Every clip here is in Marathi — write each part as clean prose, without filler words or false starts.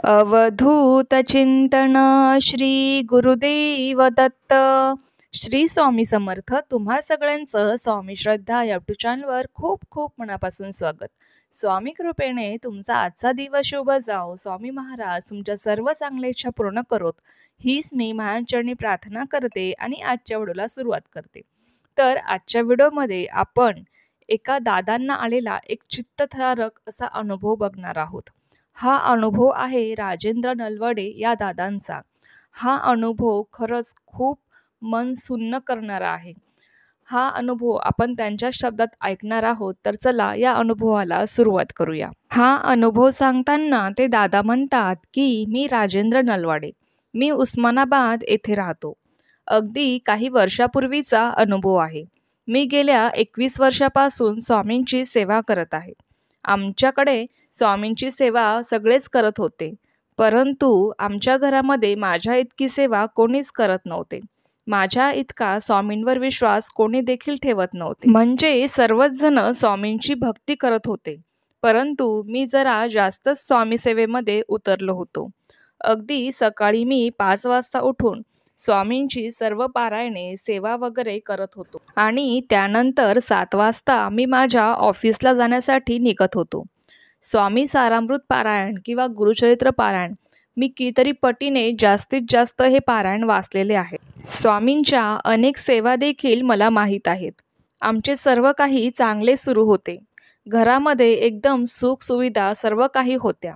अवधूत चिंतन श्री गुरुदेव दत्त. श्री स्वामी समर्थ. तुम्हा सगळ्यांचं स्वामी श्रद्धा यूट्यूब चॅनलवर खूप खूप मनापासून स्वागत. स्वामी कृपेने तुमचा आजचा दिवस शुभ जाओ. स्वामी महाराज तुमच्या सर्व चांगल्या इच्छा पूर्ण करोत, हीच मी महाचरणी प्रार्थना करते आणि आजच्या व्हिडिओला सुरुवात करते. तर आजच्या व्हिडिओमध्ये आपण एका दादांना आलेला एक चित्तथरारक असा अनुभव बघणार आहोत. हा अनुभव आहे राजेंद्र नलवडे या दादांचा. हा अनुभव खरंच खूप मन सुन्न करणारा आहे. हा अनुभव आपण त्यांच्या शब्दात ऐकणार आहोत. तर चला या अनुभवाला सुरुवात करूया. हा अनुभव सांगताना ते दादा म्हणतात की मी राजेंद्र नलवडे, मी उस्मानाबाद येथे राहतो. अगदी काही वर्षापूर्वीचा अनुभव आहे. मी गेल्या 21 वर्षापासून स्वामींची सेवा करत आहे. आमच्याकडे स्वामींची सेवा सगळेच करत होते, परंतु आमच्या घरामध्ये माझ्या इतकी सेवा कोणीच करत नव्हते. माझ्या इतका स्वामींवर विश्वास कोणी देखील ठेवत नव्हते. म्हणजे सर्वच जण स्वामींची भक्ती करत होते, परंतु मी जरा जास्तच स्वामी सेवेमध्ये उतरलो होतो. अगदी सकाळी मी 5 वाजता उठून स्वामींची सर्व पारायणे सेवा वगैरे करत होतो आणि त्यानंतर 7 वाजता मी माझ्या ऑफिसला जाण्यासाठी निघत होतो. स्वामी सारामृत पारायण किंवा गुरुचरित्र पारायण मी कितीतरी पटीने जास्तीत जास्त हे पारायण वाचलेले आहे. स्वामींच्या अनेक सेवा देखील मला माहीत आहेत. आमचे सर्व काही चांगले सुरू होते. घरामध्ये एकदम सुख सुविधा सर्व काही होत्या.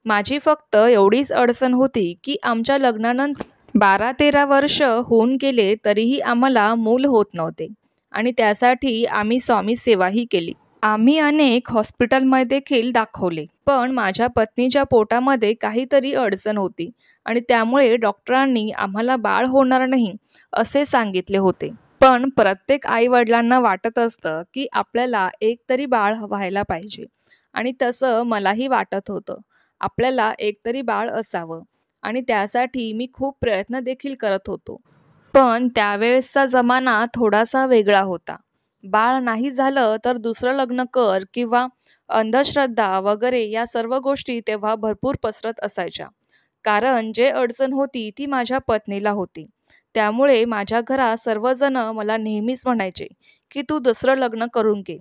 माझी फक्त एवढीच अडचण होती की आमच्या लग्नानंतर 12-13 वर्ष होऊन गेले तरीही आम्हाला मूल होत नव्हते आणि त्यासाठी आम्ही स्वामी सेवाही केली. आम्ही अनेक हॉस्पिटलमध्ये देखील दाखवले, पण माझ्या पत्नीच्या पोटामध्ये काहीतरी अडचण होती आणि त्यामुळे डॉक्टरांनी आम्हाला बाळ होणार नाही असे सांगितले होते. पण प्रत्येक आईवडिलांना वाटत असतं की आपल्याला एक तरी बाळ व्हायला पाहिजे आणि तसं मलाही वाटत होतं. आपल्याला एक तरी बाळ असावं आणि त्यासाठी मी खूप प्रयत्न देखील करत होतो. पण त्यावेळेसचा जमाना थोडासा वेगळा होता. बाळ नाही झालं तर दुसरं लग्न कर किंवा अंधश्रद्धा वगैरे या सर्व गोष्टी तेव्हा भरपूर पसरत असायच्या. कारण जे अडचण होती ती माझ्या पत्नीला होती. त्यामुळे माझ्या घरात सर्वजण मला नेहमीच म्हणायचे की तू दुसरं लग्न करून घे.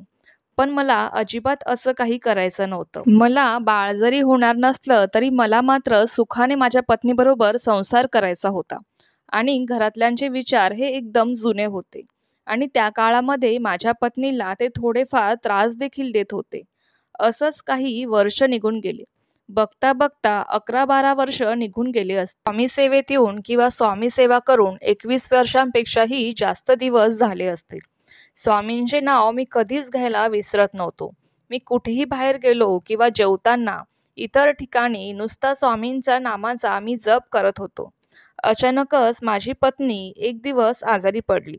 पण मला अजिबात असं काही करायचं नव्हतं. मला बाळ जरी होणार नसलं तरी मला मात्र सुखाने माझ्या पत्नीबरोबर संसार करायचा होता आणि घरातल्यांचे विचार हे एकदम जुने होते आणि त्या काळामध्ये माझ्या पत्नीला ते थोडेफार त्रास देखील देत होते. असंच काही वर्ष निघून गेले. बघता बघता 11-12 वर्ष निघून गेले असते. स्वामी सेवेत येऊन किंवा स्वामी सेवा करून 21 वर्षांपेक्षाही जास्त दिवस झाले असतील. स्वामींचे नाव मी कधीच घ्यायला विसरत नव्हतो. मी कुठेही बाहेर गेलो किंवा जेवताना इतर ठिकाणी नुसता स्वामींच्या नामाचा मी जप करत होतो. अचानकच माझी पत्नी एक दिवस आजारी पडली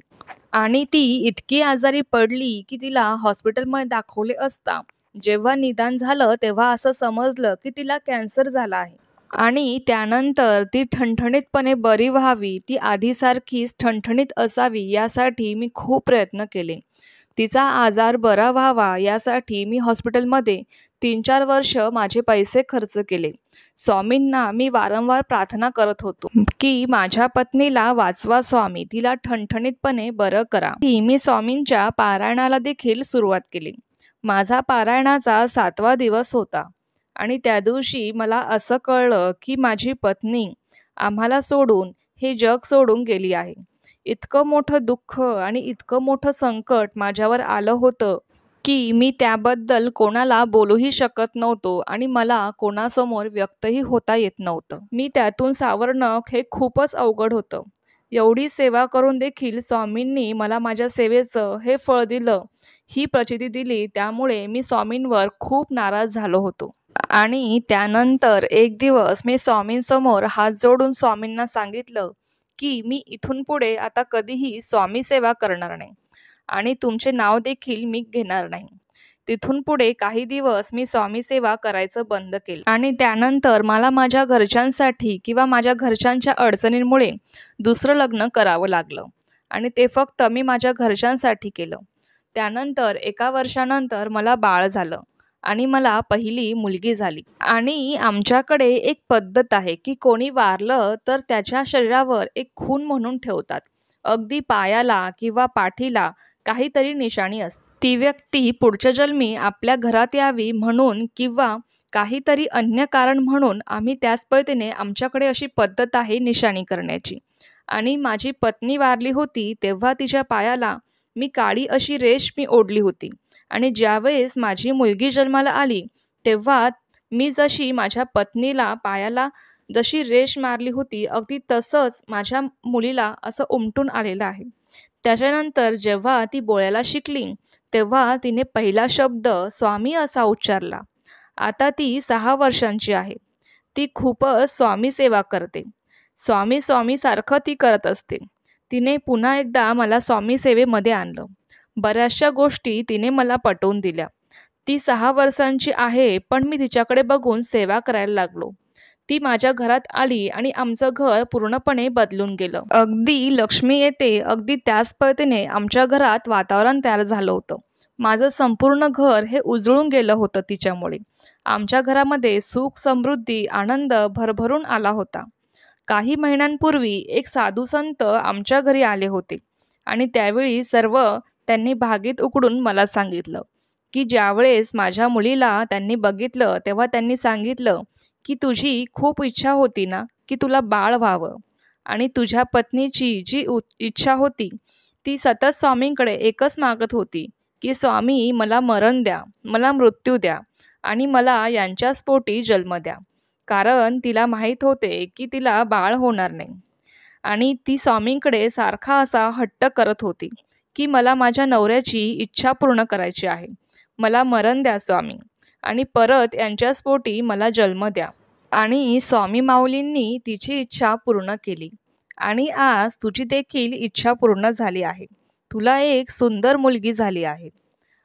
आणि ती इतकी आजारी पडली की तिला हॉस्पिटलमध्ये दाखवले असता जेव्हा निदान झालं तेव्हा असं समजलं की तिला कॅन्सर झाला आहे आणि त्यानंतर ती ठणठणीतपणे बरी व्हावी, ती आधीसारखीच ठणठणीत असावी यासाठी मी खूप प्रयत्न केले. तिचा आजार बरा व्हावा यासाठी मी हॉस्पिटलमध्ये 3-4 वर्ष माझे पैसे खर्च केले. स्वामींना मी वारंवार प्रार्थना करत होतो की माझ्या पत्नीला वाचवा स्वामी, तिला ठणठणीतपणे बरं करा. मी स्वामींच्या पारायणाला देखील सुरुवात केली. माझा पारायणाचा 7वा दिवस होता आणि त्या दिवशी मला असं कळलं की माझी पत्नी आम्हाला सोडून हे जग सोडून गेली आहे. इतकं मोठं दुःख आणि इतकं मोठं संकट माझ्यावर आलं होतं की मी त्याबद्दल कोणाला बोलूही शकत नव्हतो आणि मला कोणासमोर व्यक्तही होता येत नव्हतं. मी त्यातून सावरणं हे खूपच अवघड होतं. एवढी सेवा करून देखील स्वामींनी मला माझ्या सेवेचं हे फळ दिलं, ही प्रचिती दिली. त्यामुळे मी स्वामींवर खूप नाराज झालो होतो आणि त्यानंतर एक दिवस मी स्वामींसमोर हात जोडून स्वामींना सांगितलं की मी इथून पुढे आता कधीही स्वामी सेवा करणार नाही आणि तुमचे नाव देखील मी घेणार नाही. तिथून पुढे काही दिवस मी स्वामी सेवा करायचं बंद केलं आणि त्यानंतर मला माझ्या घरच्यांसाठी किंवा माझ्या घरच्यांच्या अडचणींमुळे दुसरं लग्न करावं लागलं आणि ते फक्त मी माझ्या घरच्यांसाठी केलं. त्यानंतर 1 वर्षानंतर मला बाळ झालं आणि मला पहिली मुलगी झाली. आणि आमच्याकडे एक पद्धत आहे की कोणी वारलं तर त्याच्या शरीरावर एक खून म्हणून ठेवतात. अगदी पायाला किंवा पाठीला काहीतरी निशाणी असते. ती व्यक्ती पुढच्या जन्मी आपल्या घरात यावी म्हणून किंवा काहीतरी अन्य कारण म्हणून आम्ही त्याच पद्धतीने आमच्याकडे अशी पद्धत आहे निशाणी करण्याची. आणि माझी पत्नी वारली होती तेव्हा तिच्या पायाला मी काळी अशी रेष मी ओढली होती. आणि ज्यावेळेस माझी मुलगी जन्माला आली तेव्हा मी जशी माझ्या पत्नीला पायाला जशी रेष मारली होती अगदी तसंच माझ्या मुलीला असं उमटून आलेलं आहे. त्याच्यानंतर जेव्हा ती बोलायला शिकली तेव्हा तिने पहिला शब्द स्वामी असा उच्चारला. आता ती 6 वर्षांची आहे. ती खूपच स्वामी सेवा करते. स्वामी स्वामी सारखं ती करत असते. तिने पुन्हा एकदा मला स्वामी सेवेमध्ये आणलं. बऱ्याचशा गोष्टी तिने मला पटवून दिल्या. ती 6 वर्षांची आहे पण मी तिच्याकडे बघून सेवा करायला लागलो. ती माझ्या घरात आली आणि आमचं घर पूर्णपणे बदलून गेलं. अगदी लक्ष्मी येते अगदी त्याच पद्धतीने आमच्या घरात वातावरण तयार झालं होतं. माझं संपूर्ण घर हे उजळून गेलं होतं तिच्यामुळे. आमच्या घरामध्ये सुख समृद्धी आनंद भरभरून आला होता. काही महिन्यांपूर्वी एक साधू संत आमच्या घरी आले होते आणि त्यावेळी सर्व त्यांनी भागीत उकडून मला सांगितलं की ज्यावेळेस माझ्या मुलीला त्यांनी बघितलं तेव्हा त्यांनी सांगितलं की तुझी खूप इच्छा होती ना की तुला बाळ व्हावं आणि तुझ्या पत्नीची जी इच्छा होती ती सतत स्वामींकडे एकच मागत होती की स्वामी मला मरण द्या, मला मृत्यू द्या आणि मला यांच्याच पोटी जन्म द्या. कारण तिला माहीत होते की तिला बाळ होणार नाही. आणि ती स्वामींकडे सारखा असा हट्ट करत होती की मला माझ्या नवऱ्याची इच्छा पूर्ण करायची आहे. मला मरण द्या स्वामी आणि परत यांच्याच पोटी मला जन्म द्या. आणि स्वामी माऊलींनी तिची इच्छा पूर्ण केली आणि आज तुझी देखील इच्छा पूर्ण झाली आहे. तुला एक सुंदर मुलगी झाली आहे.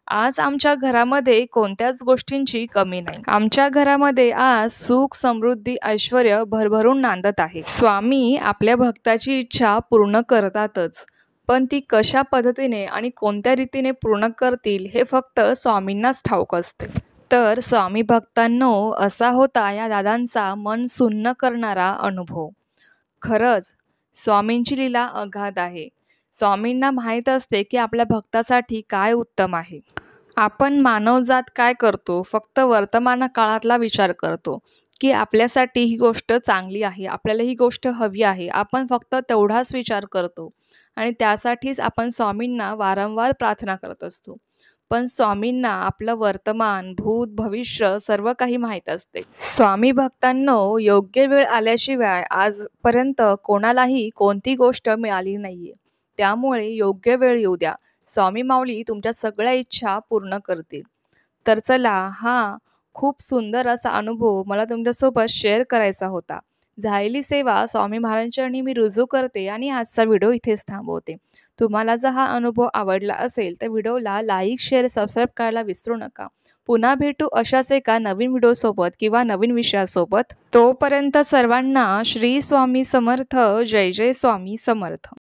आज आमच्या घरामध्ये कोणत्याच गोष्टींची कमी नाही. आमच्या घरामध्ये आज सुख समृद्धी ऐश्वर्य भरभरून नांदत आहे. स्वामी आपल्या भक्ताची इच्छा पूर्ण करतातच, पण ती कशा पद्धतीने आणि कोणत्या रीतीने पूर्ण करतील हे फक्त स्वामींनाच ठाऊक असते. तर स्वामी भक्तांनो, असा होता या दादांचा मन सुन्न करणारा अनुभव. खरंच स्वामींची लीला अगाध आहे. स्वामींना माहीत असते की आपल्या भक्तासाठी काय उत्तम आहे. आपण मानवजात काय करतो, फक्त वर्तमान काळातला विचार करतो की आपल्यासाठी ही गोष्ट चांगली आहे, आपल्याला ही गोष्ट हवी आहे. आपण फक्त तेवढाच विचार करतो आणि त्यासाठीच आपण स्वामींना वारंवार प्रार्थना करत असतो. पण स्वामींना आपलं वर्तमान भूत भविष्य सर्व काही माहीत असते. स्वामी भक्तांनो, योग्य वेळ आल्याशिवाय आजपर्यंत कोणालाही कोणती गोष्ट मिळाली नाहीये. त्यामुळे योग्य वेळ येऊ द्या. स्वामी माऊली तुमच्या सगळ्या इच्छा पूर्ण करतील. तर चला, हा खूप सुंदर असा अनुभव मला तुमच्यासोबत शेअर करायचा होता. झालेली सेवा स्वामी महाराजांनी मी रुजू करते आणि आजचा व्हिडिओ इथेच थांबवते. तुम्हाला जर हा अनुभव आवडला असेल तर व्हिडिओला लाईक, शेअर, सबस्क्राईब करायला विसरू नका. पुन्हा भेटू अशाच एका नवीन व्हिडिओसोबत किंवा नवीन विषयासोबत. तोपर्यंत सर्वांना श्री स्वामी समर्थ. जय जय स्वामी समर्थ.